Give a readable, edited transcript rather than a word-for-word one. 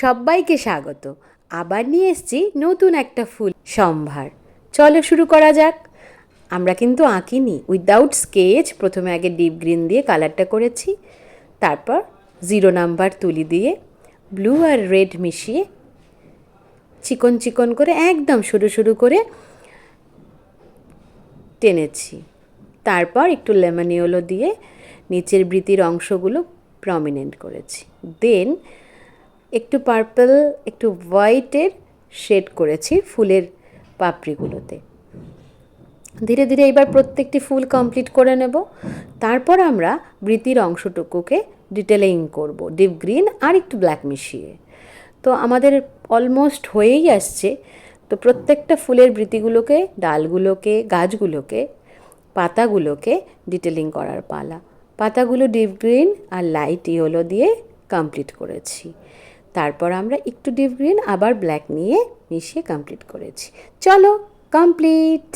সবাইকে স্বাগত। আবার নিয়ে এসেছি নতুন একটা ফুল সম্ভার। চলো শুরু করা যাক। আমরা কিন্তু আঁকিনি, উইদাউট স্কেচ। প্রথমে আগে ডিপ গ্রিন দিয়ে কালারটা করেছি, তারপর 0 নাম্বার তুলি দিয়ে ব্লু আর রেড মিশিয়ে চিকন চিকন করে একদম সরু সরু করে টেনেছি। তারপর একটু লেমন ইয়েলো দিয়ে নিচের বৃতির অংশগুলো প্রমিনেন্ট করেছি। দেন একটু পার্পল, একটু হোয়াইটের শেড করেছি ফুলের পাপড়িগুলোতে। ধীরে ধীরে এবার প্রত্যেকটি ফুল কমপ্লিট করে নেব। তারপর আমরা বৃতির অংশটুকুকে ডিটেলিং করব ডিপ গ্রিন আর একটু ব্ল্যাক মিশিয়ে। তো আমাদের অলমোস্ট হয়েই আসছে। তো প্রত্যেকটা ফুলের বৃতিগুলোকে, ডালগুলোকে, গাছগুলোকে, পাতাগুলোকে ডিটেলিং করার পালা। পাতাগুলো ডিপ গ্রিন আর লাইট ইয়েলো দিয়ে কমপ্লিট করেছি। তারপর আমরা একটু ডিপ গ্রিন আবার ব্ল্যাক নিয়ে মিশিয়ে কমপ্লিট করেছি। চলো কমপ্লিট।